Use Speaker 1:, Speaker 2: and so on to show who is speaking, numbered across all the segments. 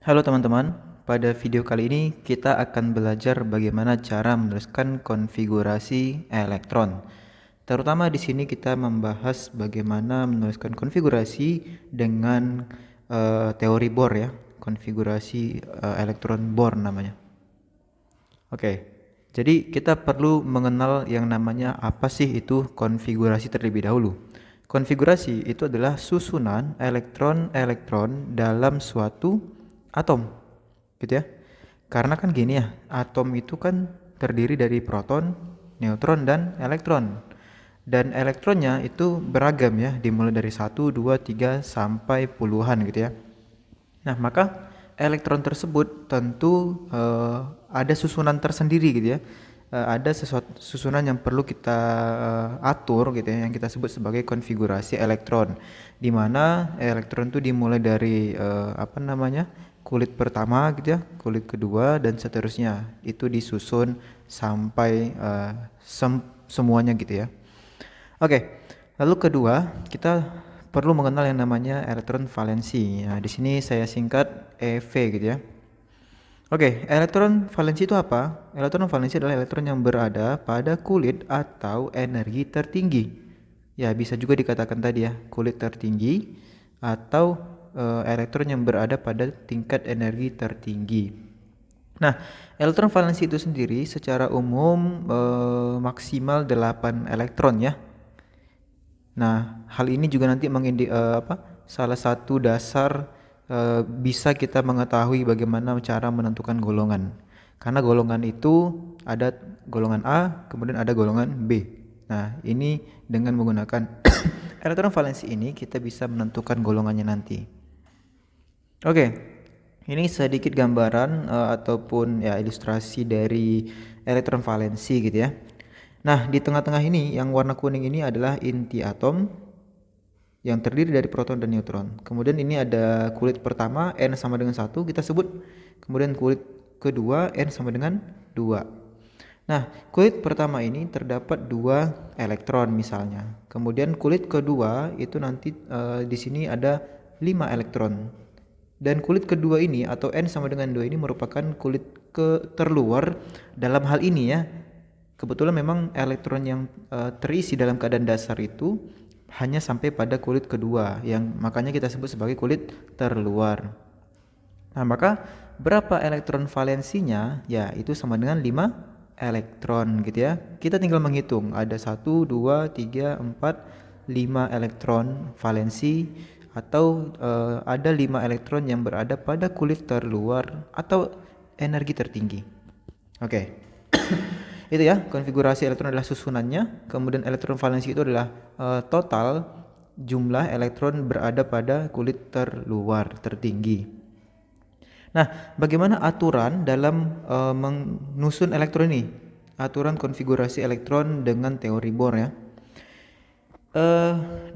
Speaker 1: Halo teman-teman, pada video kali ini kita akan belajar bagaimana cara menuliskan konfigurasi elektron. Terutama di sini kita membahas bagaimana menuliskan konfigurasi dengan teori Bohr ya, konfigurasi elektron Bohr namanya. Oke, jadi kita perlu mengenal yang namanya apa sih itu konfigurasi terlebih dahulu. Konfigurasi itu adalah susunan elektron-elektron dalam suatu atom, gitu ya. Karena kan gini ya, atom itu kan terdiri dari proton, neutron, dan elektron. Dan elektronnya itu beragam ya, dimulai dari 1, 2, 3 sampai puluhan gitu ya. Nah, maka elektron tersebut tentu ada susunan tersendiri gitu ya. Ada sesuatu susunan yang perlu kita atur gitu ya, yang kita sebut sebagai konfigurasi elektron. Di mana elektron itu dimulai dari kulit pertama gitu ya, kulit kedua dan seterusnya. Itu disusun sampai semuanya gitu ya. Oke. Lalu kedua, kita perlu mengenal yang namanya elektron valensi. Nah, di sini saya singkat EV gitu ya. Oke, elektron valensi itu apa? Elektron valensi adalah elektron yang berada pada kulit atau energi tertinggi. Ya, bisa juga dikatakan tadi ya, kulit tertinggi atau elektron yang berada pada tingkat energi tertinggi. Nah, elektron valensi itu sendiri secara umum maksimal 8 elektron ya. Nah, hal ini juga nanti salah satu dasar bisa kita mengetahui bagaimana cara menentukan golongan. Karena golongan itu ada golongan A, kemudian ada golongan B. Nah, ini dengan menggunakan elektron valensi ini kita bisa menentukan golongannya nanti. Oke. Ini sedikit gambaran ataupun ya ilustrasi dari elektron valensi gitu ya. Nah, di tengah-tengah ini yang warna kuning ini adalah inti atom yang terdiri dari proton dan neutron. Kemudian ini ada kulit pertama N sama dengan 1 kita sebut. Kemudian kulit kedua N sama dengan 2. Nah, kulit pertama ini terdapat 2 elektron misalnya. Kemudian kulit kedua itu nanti di sini ada 5 elektron. Dan kulit kedua ini atau N sama dengan 2 ini merupakan kulit terluar dalam hal ini ya. Kebetulan memang elektron yang terisi dalam keadaan dasar itu hanya sampai pada kulit kedua yang makanya kita sebut sebagai kulit terluar. Nah, maka berapa elektron valensinya? Ya, itu sama dengan 5 elektron gitu ya. Kita tinggal menghitung ada 1, 2, 3, 4, 5 elektron valensi atau ada 5 elektron yang berada pada kulit terluar atau energi tertinggi. Oke. Itu ya, konfigurasi elektron adalah susunannya, kemudian elektron valensi itu adalah total jumlah elektron berada pada kulit terluar tertinggi. Nah, bagaimana aturan dalam menyusun elektron ini? Aturan konfigurasi elektron dengan teori Bohr ya.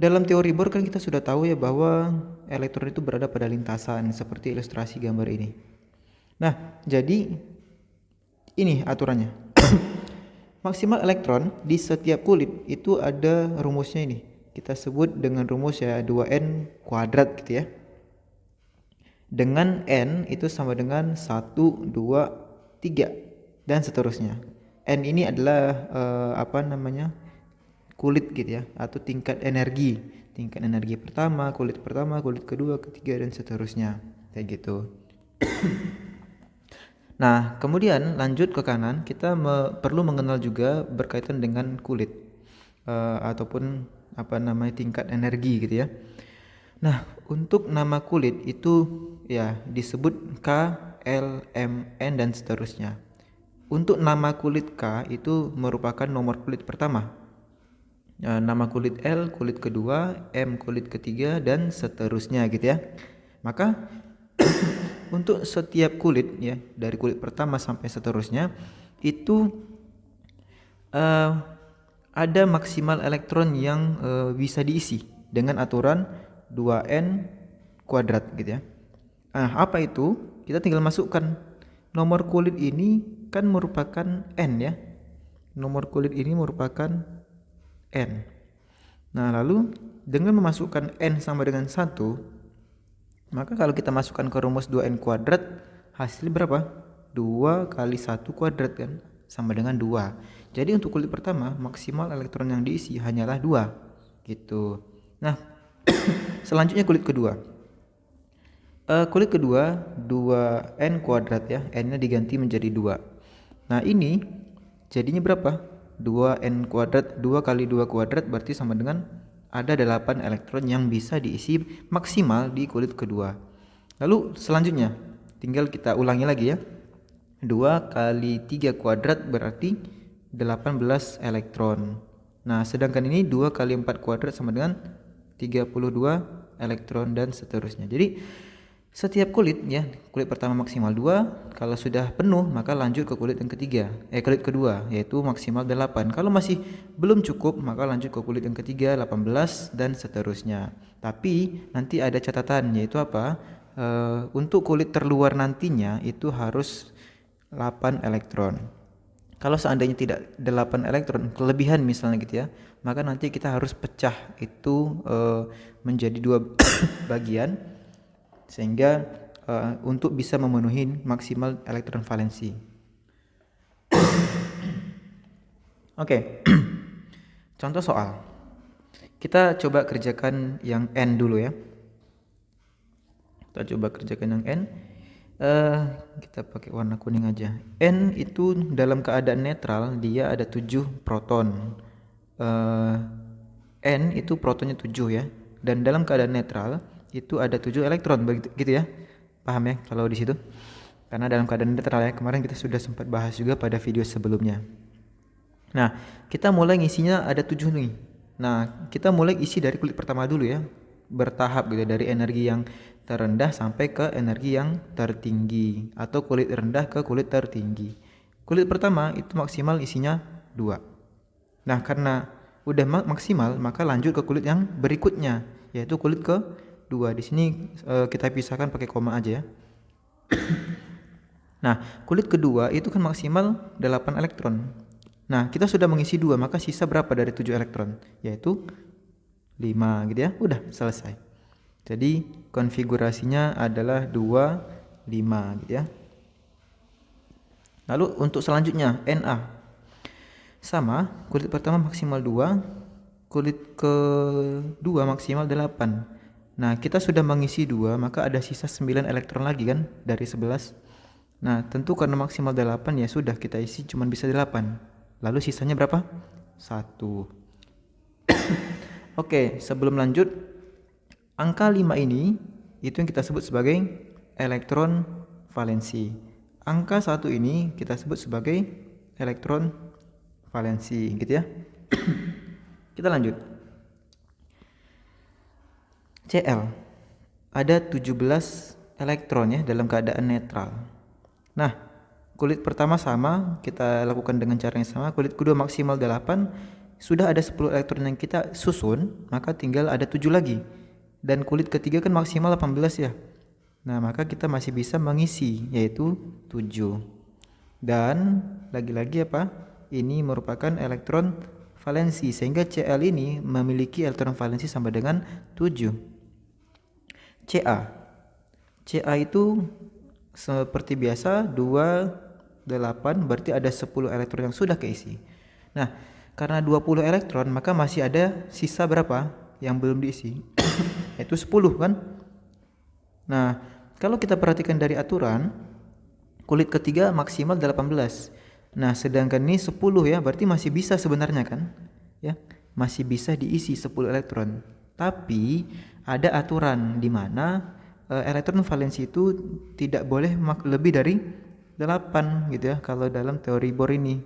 Speaker 1: Dalam teori Bohr kan kita sudah tahu ya bahwa elektron itu berada pada lintasan seperti ilustrasi gambar ini. Nah, jadi ini aturannya. Maksimal elektron di setiap kulit itu ada rumusnya ini. Kita sebut dengan rumus ya 2n kuadrat gitu ya. Dengan n itu sama dengan 1, 2, 3 dan seterusnya. N ini adalah kulit gitu ya atau tingkat energi pertama, kulit kedua, ketiga dan seterusnya kayak gitu. Nah, kemudian lanjut ke kanan kita perlu mengenal juga berkaitan dengan kulit ataupun tingkat energi gitu ya. Nah, untuk nama kulit itu ya disebut K, L, M, N dan seterusnya. Untuk nama kulit K itu merupakan nomor kulit pertama. Nama kulit L, kulit kedua, M, kulit ketiga, dan seterusnya gitu ya. Maka untuk setiap kulit ya, dari kulit pertama sampai seterusnya itu ada maksimal elektron yang bisa diisi dengan aturan 2n kuadrat gitu ya. Nah, apa itu? Kita tinggal masukkan nomor kulit ini kan merupakan n ya. Nomor kulit ini merupakan n. Nah, lalu dengan memasukkan n sama dengan 1, Maka kalau kita masukkan ke rumus 2n kuadrat, hasilnya berapa? 2 kali 1 kuadrat kan, sama dengan 2. Jadi untuk kulit pertama, maksimal elektron yang diisi hanyalah 2 gitu. Nah, selanjutnya kulit kedua. Kulit kedua 2n kuadrat ya, n-nya diganti menjadi 2. Nah ini jadinya berapa? 2n kuadrat, 2 kali 2 kuadrat berarti sama dengan ada 8 elektron yang bisa diisi maksimal di kulit kedua. Lalu selanjutnya tinggal kita ulangi lagi ya. 2 kali 3 kuadrat berarti 18 elektron. Nah sedangkan ini 2 kali 4 kuadrat sama dengan 32 elektron dan seterusnya. Jadi setiap kulit ya, kulit pertama maksimal 2, kalau sudah penuh maka lanjut ke kulit yang ketiga, kulit kedua yaitu maksimal 8. Kalau masih belum cukup maka lanjut ke kulit yang ketiga 18 dan seterusnya. Tapi nanti ada catatan yaitu apa? Untuk kulit terluar nantinya itu harus 8 elektron. Kalau seandainya tidak 8 elektron, kelebihan misalnya gitu ya, maka nanti kita harus pecah itu menjadi 2 bagian sehingga untuk bisa memenuhi maksimal elektron valensi. Oke. Contoh soal. Kita coba kerjakan yang N dulu ya. Kita coba kerjakan yang N. Kita pakai warna kuning aja. N itu dalam keadaan netral dia ada 7 proton. N itu protonnya 7 ya. Dan dalam keadaan netral itu ada 7 elektron begitu ya. Paham ya kalau di situ? Karena dalam keadaan netral ya, kemarin kita sudah sempat bahas juga pada video sebelumnya. Nah, kita mulai ngisinya ada 7 nih. Nah, kita mulai isi dari kulit pertama dulu ya. Bertahap gitu, dari energi yang terendah sampai ke energi yang tertinggi, atau kulit rendah ke kulit tertinggi. Kulit pertama itu maksimal isinya 2. Nah, karena udah maksimal maka lanjut ke kulit yang berikutnya, yaitu kulit ke-2. Di sini kita pisahkan pakai koma aja ya. Nah, kulit kedua itu kan maksimal 8 elektron. Nah, kita sudah mengisi 2, maka sisa berapa dari 7 elektron? Yaitu 5 gitu ya. Udah selesai. Jadi konfigurasinya adalah 2, 5 gitu ya. Lalu untuk selanjutnya Na. Sama, kulit pertama maksimal 2, kulit kedua maksimal 8. Nah, kita sudah mengisi 2, maka ada sisa 9 elektron lagi kan dari 11. Nah, tentu karena maksimal 8 ya sudah kita isi cuma bisa 8. Lalu sisanya berapa? 1. Oke, sebelum lanjut, angka 5 ini itu yang kita sebut sebagai elektron valensi. Angka 1 ini kita sebut sebagai elektron valensi gitu ya. Kita lanjut. Cl ada 17 elektron ya dalam keadaan netral. Nah, kulit pertama sama, kita lakukan dengan cara yang sama. Kulit kedua maksimal 8, sudah ada 10 elektron yang kita susun, maka tinggal ada 7 lagi. Dan kulit ketiga kan maksimal 18 ya. Nah, maka kita masih bisa mengisi, yaitu 7. Dan lagi-lagi apa? Ini merupakan elektron valensi, sehingga Cl ini memiliki elektron valensi sama dengan 7. Ca itu seperti biasa 2, 8, berarti ada 10 elektron yang sudah keisi. Nah, karena 20 elektron maka masih ada sisa berapa yang belum diisi? Yaitu 10 kan? Nah, kalau kita perhatikan dari aturan, kulit ketiga maksimal 18. Nah, sedangkan ini 10 ya, berarti masih bisa sebenarnya kan? Ya, masih bisa diisi 10 elektron. Tapi ada aturan di mana elektron valensi itu tidak boleh lebih dari 8 gitu ya kalau dalam teori Bohr ini.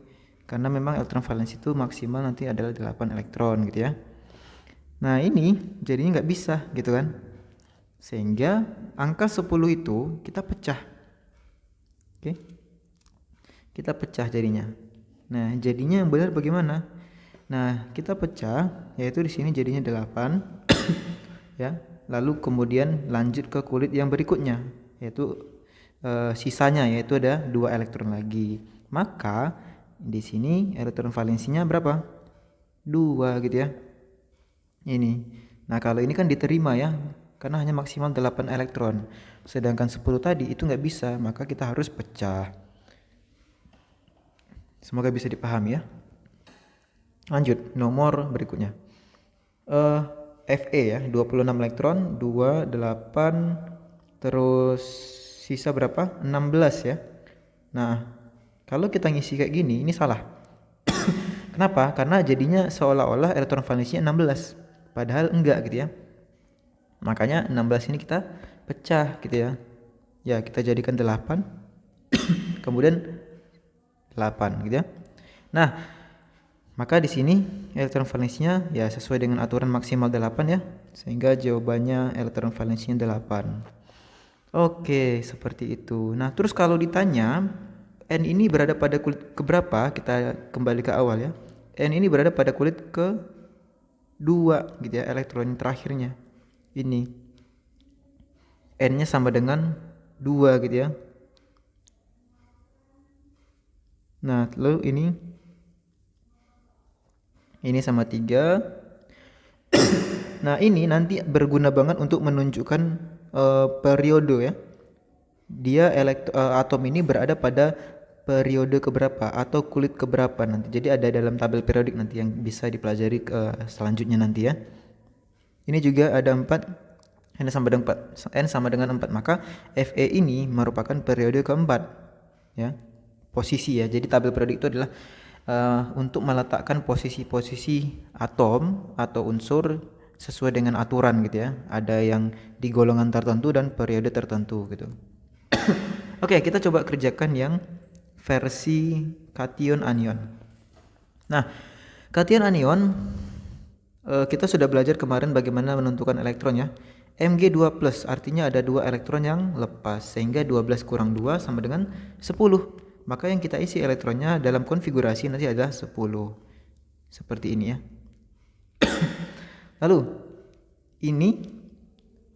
Speaker 1: Karena memang elektron valensi itu maksimal nanti adalah 8 elektron gitu ya. Nah, ini jadinya nggak bisa gitu kan. Sehingga angka 10 itu kita pecah. Oke. Kita pecah jadinya. Nah, jadinya yang benar bagaimana? Nah, kita pecah yaitu di sini jadinya 8 ya. Lalu kemudian lanjut ke kulit yang berikutnya, yaitu sisanya yaitu ada 2 elektron lagi. Maka di sini elektron valensinya berapa? 2 gitu ya. Ini. Nah, kalau ini kan diterima ya. karena hanya maksimal 8 elektron. Sedangkan 10 tadi itu nggak bisa, maka kita harus pecah. Semoga bisa dipahami ya. Lanjut, nomor berikutnya. Fe ya, 26 elektron, 2, 8, terus sisa berapa? 16 ya. Nah, kalau kita ngisi kayak gini, ini salah. Kenapa? Karena jadinya seolah-olah elektron valensinya 16, padahal enggak gitu ya. Makanya 16 ini kita pecah gitu ya. Ya, kita jadikan 8, kemudian 8 gitu ya. Nah, maka di sini elektron valensinya ya sesuai dengan aturan maksimal 8 ya. Sehingga jawabannya elektron valensinya 8. Oke, seperti itu. Nah, terus kalau ditanya N ini berada pada kulit keberapa? Kita kembali ke awal ya. N ini berada pada kulit ke 2 gitu ya, elektron terakhirnya. Ini N-nya sama dengan 2 gitu ya. Nah, lalu ini sama 3. Nah, ini nanti berguna banget untuk menunjukkan periode ya. Dia atom ini berada pada periode keberapa atau kulit keberapa nanti. Jadi ada dalam tabel periodik nanti yang bisa dipelajari selanjutnya nanti ya. Ini juga ada 4, N sama dengan 4, N sama dengan 4, maka Fe ini merupakan periode keempat ya. Posisi ya. Jadi tabel periodik itu adalah untuk meletakkan posisi-posisi atom atau unsur sesuai dengan aturan gitu ya. Ada yang di golongan tertentu dan periode tertentu gitu. Oke, kita coba kerjakan yang versi kation anion. Nah, kation anion kita sudah belajar kemarin bagaimana menentukan elektron ya. Mg2+ artinya ada 2 elektron yang lepas, sehingga 12 kurang 2 sama dengan 10. Maka yang kita isi elektronnya dalam konfigurasi nanti ada 10. Seperti ini ya. Lalu ini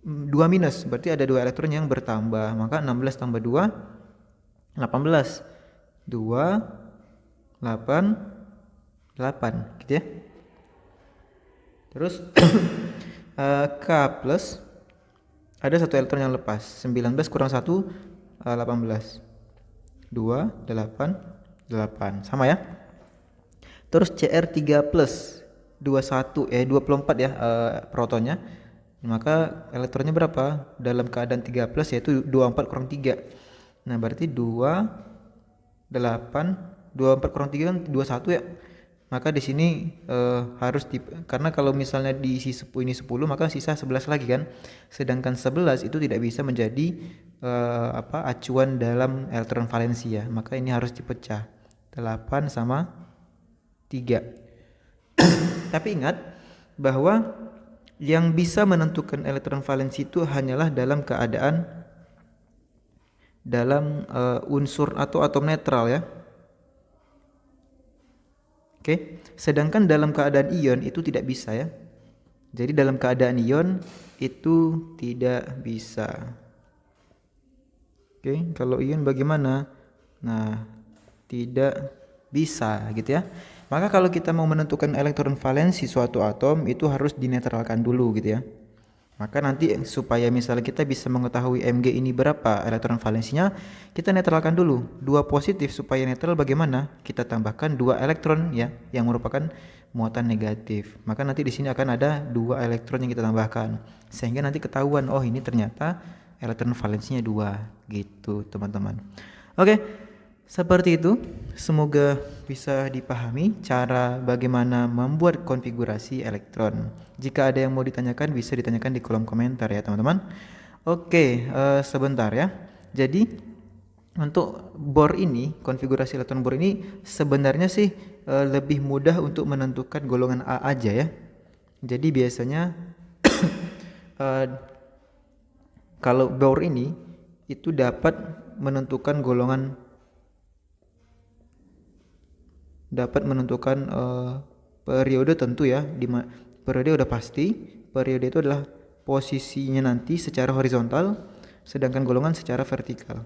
Speaker 1: 2 minus, berarti ada 2 elektron yang bertambah. Maka 16 tambah 2 18. 2 8 8 gitu ya. Terus K plus ada 1 elektron yang lepas. 19 kurang 1 18. 2 8 8 sama ya. Terus Cr3 plus 24 ya protonnya. Maka elektronnya berapa? Dalam keadaan 3 plus yaitu 24 kurang 3. Nah, berarti 2 8 24 kurang 3 kan 21 ya. Maka di sini harus karena kalau misalnya diisi 10 ini 10, maka sisa 11 lagi kan. Sedangkan 11 itu tidak bisa menjadi acuan dalam elektron valensi ya. Maka ini harus dipecah. 8 sama 3. Tapi ingat bahwa yang bisa menentukan elektron valensi itu hanyalah dalam keadaan unsur atau atom netral ya. Oke, sedangkan dalam keadaan ion itu tidak bisa ya. Jadi dalam keadaan ion itu tidak bisa. Oke, kalau ion bagaimana? Nah, tidak bisa gitu ya. Maka kalau kita mau menentukan elektron valensi suatu atom itu harus dinetralkan dulu gitu ya. Maka nanti supaya misalnya kita bisa mengetahui Mg ini berapa elektron valensinya, kita netralkan dulu. 2 positif supaya netral bagaimana? Kita tambahkan 2 elektron ya yang merupakan muatan negatif. Maka nanti di sini akan ada 2 elektron yang kita tambahkan. Sehingga nanti ketahuan oh ini ternyata elektron valensinya 2 gitu, teman-teman. Oke. Seperti itu, semoga bisa dipahami cara bagaimana membuat konfigurasi elektron. Jika ada yang mau ditanyakan, bisa ditanyakan di kolom komentar ya teman-teman. Oke, sebentar ya. Jadi untuk bor ini, konfigurasi elektron bor ini sebenarnya sih lebih mudah untuk menentukan golongan A aja ya. Jadi biasanya kalau bor ini itu dapat menentukan periode tentu ya. Periode udah pasti. Periode itu adalah posisinya nanti secara horizontal, sedangkan golongan secara vertikal.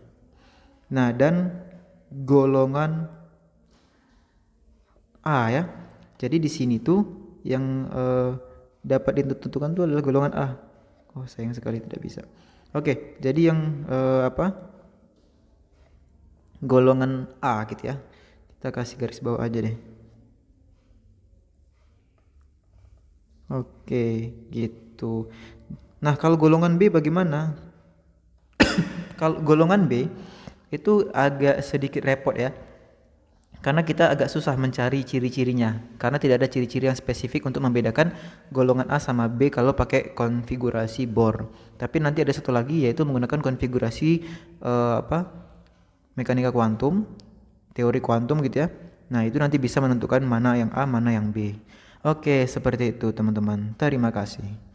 Speaker 1: Nah, dan golongan A ya. Jadi di sini tuh yang dapat ditentukan tuh adalah golongan A. Oh, sayang sekali tidak bisa. Oke, jadi yang golongan A gitu ya. Kita kasih garis bawah aja deh. Oke, gitu. Nah, kalau golongan B bagaimana? Kalau golongan B itu agak sedikit repot ya. Karena kita agak susah mencari ciri-cirinya. Karena tidak ada ciri-ciri yang spesifik untuk membedakan golongan A sama B kalau pakai konfigurasi Bohr. Tapi nanti ada satu lagi yaitu menggunakan konfigurasi mekanika kuantum, teori kuantum gitu ya. Nah, itu nanti bisa menentukan mana yang A, mana yang B. Oke, seperti itu teman-teman. Terima kasih.